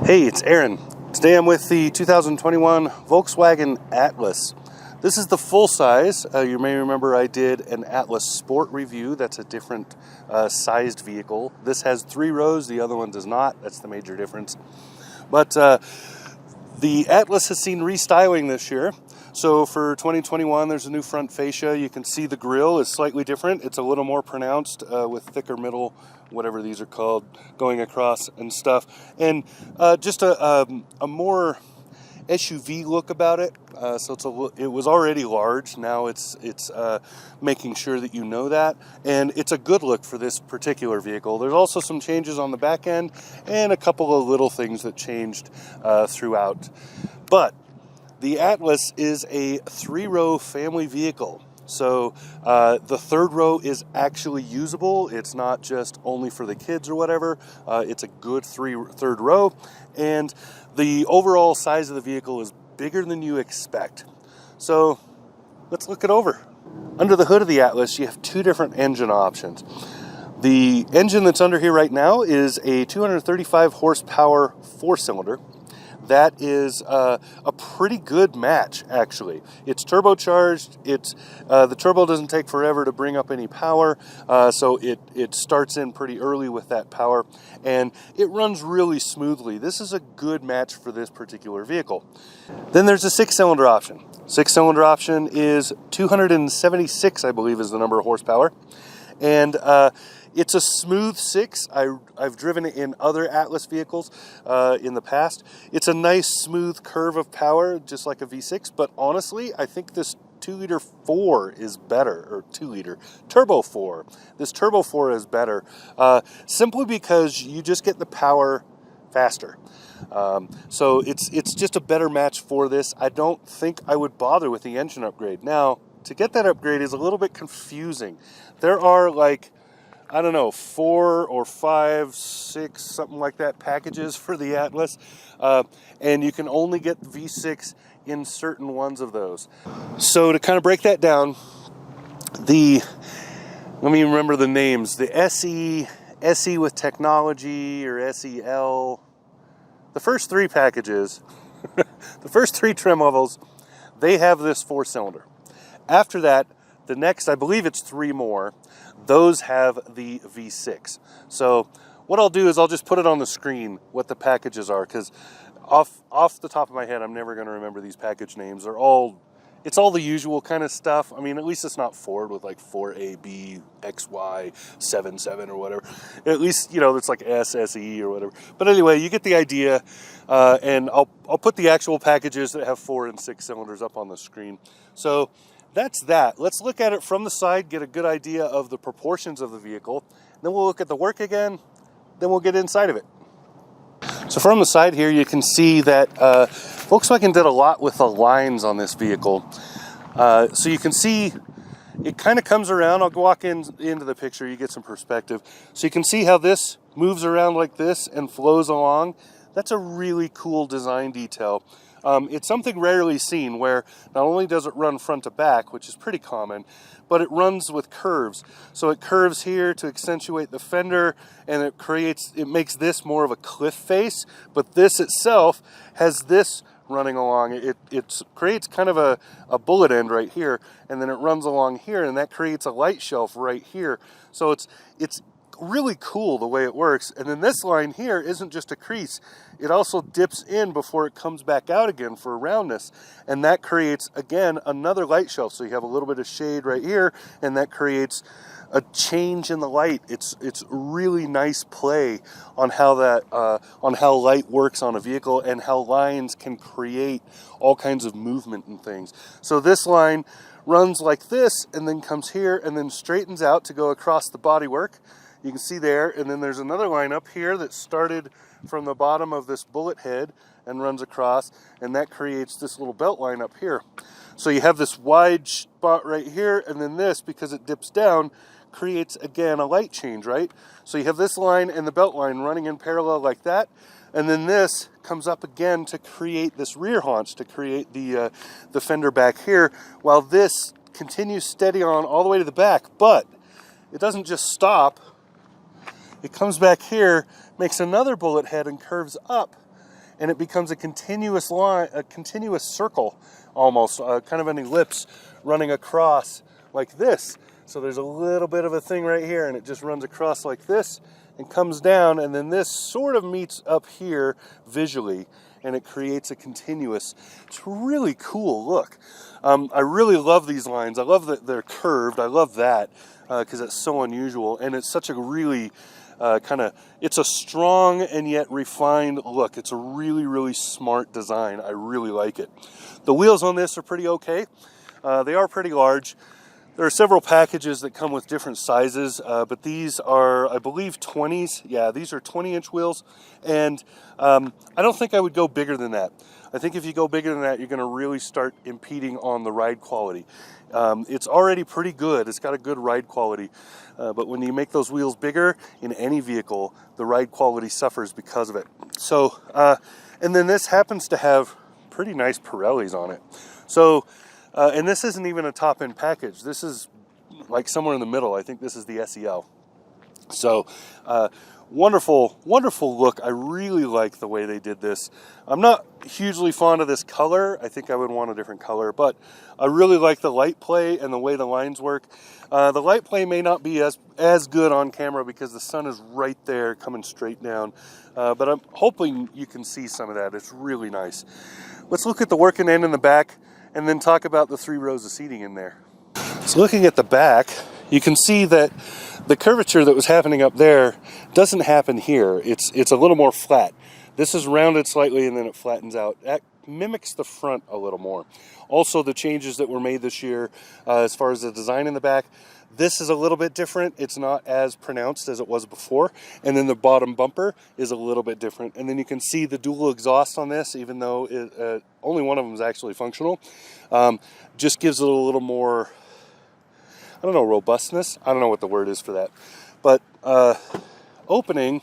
Hey, it's Aaron. Today I'm with the 2021 Volkswagen Atlas. This is the full size. You may remember I did an Atlas Sport review. That's a different sized vehicle. This has 3 rows, the other one does not. That's the major difference. But the Atlas has seen restyling this year. So for 2021, there's a new front fascia. You can see the grille is slightly different. It's a little more pronounced with thicker middle, whatever these are called, going across and stuff. And just a more SUV look about it. So it was already large. Now it's making sure that you know that. And it's a good look for this particular vehicle. There's also some changes on the back end and a couple of little things that changed throughout. But the Atlas is a 3-row family vehicle. So the 3rd row is actually usable. It's not just only for the kids or whatever. It's a good third row. And the overall size of the vehicle is bigger than you expect. So let's look it over. Under the hood of the Atlas, you have 2 different engine options. The engine that's under here right now is a 235 horsepower 4-cylinder. That is a pretty good match, actually. It's turbocharged. The turbo doesn't take forever to bring up any power, so it starts in pretty early with that power, and it runs really smoothly. This is a good match for this particular vehicle. Then there's a 6-cylinder option. 6-cylinder option is 276, I believe, is the number of horsepower, and it's a smooth 6. I've driven it in other Atlas vehicles in the past. It's a nice smooth curve of power, just like a V6, but honestly, I think this 2-liter 4 is better, or 2-liter turbo 4. This turbo 4 is better, simply because you just get the power faster. So it's just a better match for this. I don't think I would bother with the engine upgrade. Now, to get that upgrade is a little bit confusing. There are, like, I don't know, 4 or 5, 6, something like that, packages for the Atlas. And you can only get V6 in certain ones of those. So to kind of break that down, let me remember the names. The SE with technology, or SEL. The first 3 packages, the first 3 trim levels, they have this 4-cylinder. After that, the next, I believe it's 3 more, those have the V6. So what I'll do is I'll just put it on the screen what the packages are, because off the top of my head, I'm never going to remember these package names. It's all the usual kind of stuff. I mean, at least it's not Ford with like 4AB, XY, 77 or whatever. At least, it's like SSE or whatever. But anyway, you get the idea. And I'll put the actual packages that have 4 and 6 cylinders up on the screen. So that's that. Let's look at it from the side, get a good idea of the proportions of the vehicle. Then we'll look at the work again. Then we'll get inside of it. So from the side here, you can see that Volkswagen did a lot with the lines on this vehicle. So you can see it kind of comes around. I'll walk into the picture, you get some perspective. So you can see how this moves around like this and flows along. That's a really cool design detail. It's something rarely seen, where not only does it run front to back, which is pretty common, but it runs with curves. So it curves here to accentuate the fender, and it makes this more of a cliff face, but this itself has this running along. It creates kind of a bullet end right here, and then it runs along here, and that creates a light shelf right here. So it's really cool the way it works. And then this line here isn't just a crease, it also dips in before it comes back out again for roundness, and that creates again another light shelf. So you have a little bit of shade right here, and that creates a change in the light. It's really nice play on how light works on a vehicle, and how lines can create all kinds of movement and things. So this line runs like this, and then comes here, and then straightens out to go across the bodywork. You can see there, and then there's another line up here that started from the bottom of this bullet head and runs across, and that creates this little belt line up here. So you have this wide spot right here, and then this, because it dips down, creates again a light change, right? So you have this line and the belt line running in parallel like that, and then this comes up again to create this rear haunch, to create the fender back here, while this continues steady on all the way to the back. But it doesn't just stop. It comes back here, makes another bullet head, and curves up. and it becomes a continuous line, a continuous circle almost, kind of an ellipse running across like this. So there's a little bit of a thing right here, and it just runs across like this and comes down, and then this sort of meets up here visually, and it creates a continuous. It's a really cool look. I really love these lines. I love that they're curved. I love that because it's so unusual, and it's such a really it's a strong and yet refined look. It's a really, really smart design. I really like it. The wheels on this are pretty okay. They are pretty large. There are several packages that come with different sizes, but these are, I believe, 20s. Yeah, these are 20-inch wheels, and I don't think I would go bigger than that. I think if you go bigger than that, you're going to really start impeding on the ride quality. It's already pretty good. It's got a good ride quality, but when you make those wheels bigger in any vehicle, the ride quality suffers because of it. So, and then this happens to have pretty nice Pirellis on it. So, and this isn't even a top-end package. This is like somewhere in the middle. I think this is the SEL. So, wonderful, wonderful look. I really like the way they did this. I'm not hugely fond of this color. I think I would want a different color, but I really like the light play and the way the lines work. The light play may not be as good on camera because the sun is right there coming straight down, but I'm hoping you can see some of that. It's really nice. Let's look at the working end in the back and then talk about the 3 rows of seating in there. So looking at the back, you can see that the curvature that was happening up there doesn't happen here. It's a little more flat. This is rounded slightly and then it flattens out. That mimics the front a little more. Also, the changes that were made this year as far as the design in the back, this is a little bit different. It's not as pronounced as it was before. And then the bottom bumper is a little bit different. And then you can see the dual exhaust on this, even though only one of them is actually functional. Just gives it a little more, I don't know, robustness. I don't know what the word is for that. But opening,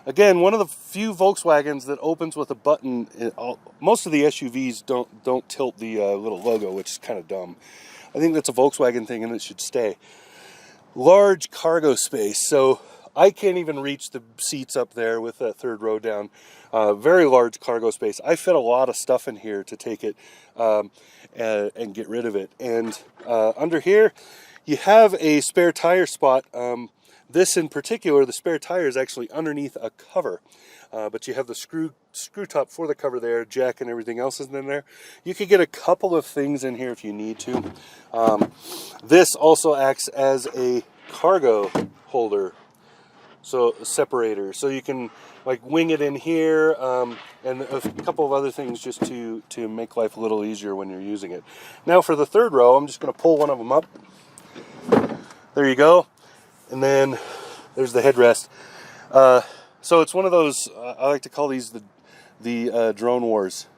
again, one of the few Volkswagens that opens with a button. Most of the SUVs don't tilt the little logo, which is kind of dumb. I think that's a Volkswagen thing and it should stay. Large cargo space, so I can't even reach the seats up there with that 3rd row down. Very large cargo space. I fit a lot of stuff in here to take it and get rid of it. And under here, you have a spare tire spot. This in particular, the spare tire is actually underneath a cover. But you have the screw top for the cover there, jack and everything else is in there. You could get a couple of things in here if you need to. This also acts as a cargo holder, so a separator. So you can like wing it in here and a couple of other things just to make life a little easier when you're using it. Now for the 3rd row, I'm just going to pull one of them up. There you go. And then there's the headrest. So it's one of those, I like to call these the Drone Wars,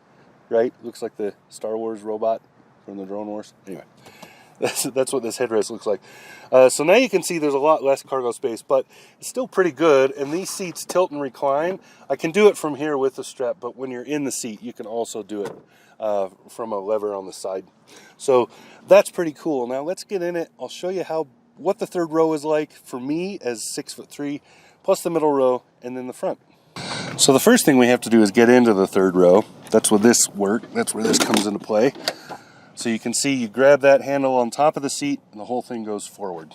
right? Looks like the Star Wars robot from the Drone Wars. Anyway, that's what this headrest looks like. So now you can see there's a lot less cargo space, but it's still pretty good. And these seats tilt and recline. I can do it from here with the strap, but when you're in the seat, you can also do it from a lever on the side. So that's pretty cool. Now let's get in it. I'll show you what the 3rd row is like for me as 6'3", plus the middle row, and then the front. So the first thing we have to do is get into the 3rd row. That's where this works. That's where this comes into play. So you can see you grab that handle on top of the seat and the whole thing goes forward.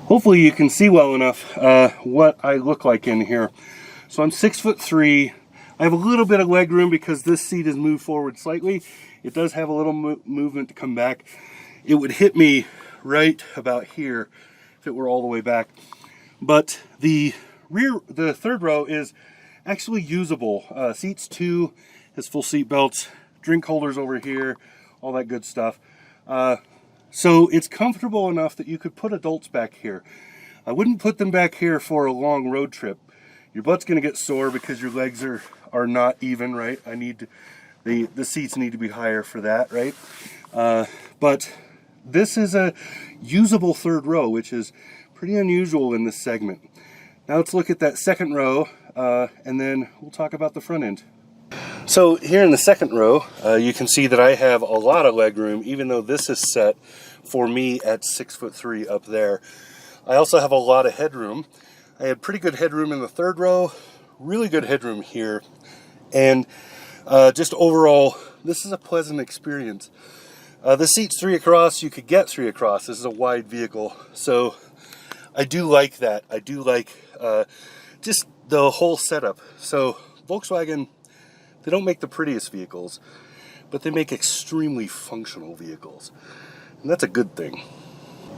Hopefully you can see well enough what I look like in here. So I'm 6'3". I have a little bit of leg room because this seat is moved forward slightly. It does have a little movement to come back. It would hit me right about here if it were all the way back. But the 3rd row is actually usable. Seats 2 has full seat belts, drink holders over here, all that good stuff. So it's comfortable enough that you could put adults back here. I wouldn't put them back here for a long road trip. Your butt's going to get sore because your legs are not even, right? The seats need to be higher for that, right? But this is a usable 3rd row, which is pretty unusual in this segment. Now let's look at that 2nd row, and then we'll talk about the front end. So here in the 2nd row, you can see that I have a lot of leg room, even though this is set for me at 6'3" up there. I also have a lot of headroom. I had pretty good headroom in the 3rd row, really good headroom here, and just overall, this is a pleasant experience. The seat's 3 across. You could get 3 across. This is a wide vehicle, so I do like that. I do like just the whole setup. So Volkswagen, they don't make the prettiest vehicles, but they make extremely functional vehicles, and that's a good thing.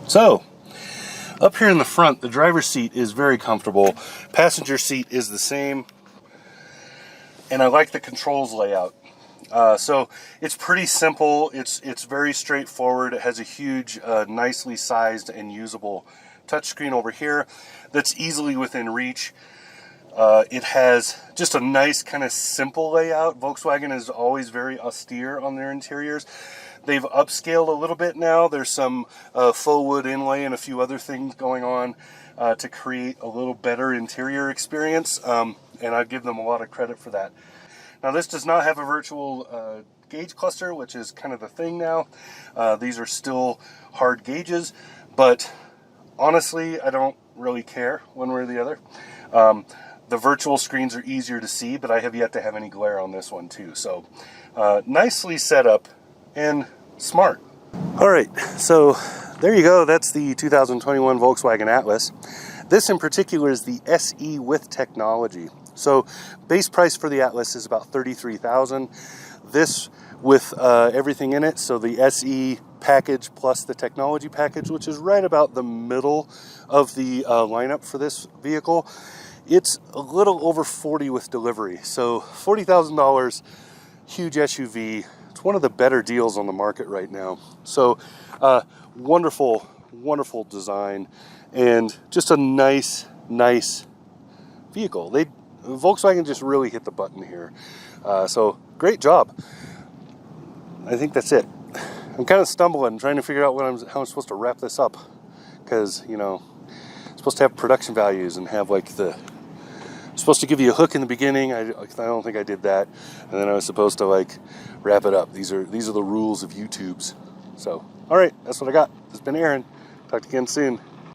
So up here in the front, the driver's seat is very comfortable. Passenger seat is the same, and I like the controls layout. So it's pretty simple. It's very straightforward. It has a huge, nicely sized and usable touchscreen over here that's easily within reach. It has just a nice kind of simple layout. Volkswagen is always very austere on their interiors. They've upscaled a little bit now. There's some faux wood inlay and a few other things going on to create a little better interior experience, and I give them a lot of credit for that. Now, this does not have a virtual gauge cluster, which is kind of the thing now. These are still hard gauges, but honestly, I don't really care one way or the other. The virtual screens are easier to see, but I have yet to have any glare on this one too. So nicely set up and smart. All right, so there you go. That's the 2021 Volkswagen Atlas. This in particular is the SE with technology. So base price for the Atlas is about $33,000. This with everything in it, so the SE package plus the technology package, which is right about the middle of the lineup for this vehicle, it's a little over $40,000 with delivery. So $40,000, huge SUV. It's one of the better deals on the market right now. So wonderful, wonderful design, and just a nice vehicle. Volkswagen just really hit the button here. So great job. I think that's it. I'm kind of stumbling, trying to figure out how I'm supposed to wrap this up, because, you know, I'm supposed to have production values and have like I'm supposed to give you a hook in the beginning. I don't think I did that, and then I was supposed to like wrap it up. These are the rules of YouTube's. So all right, that's what I got. This has been Aaron. Talk to you again soon.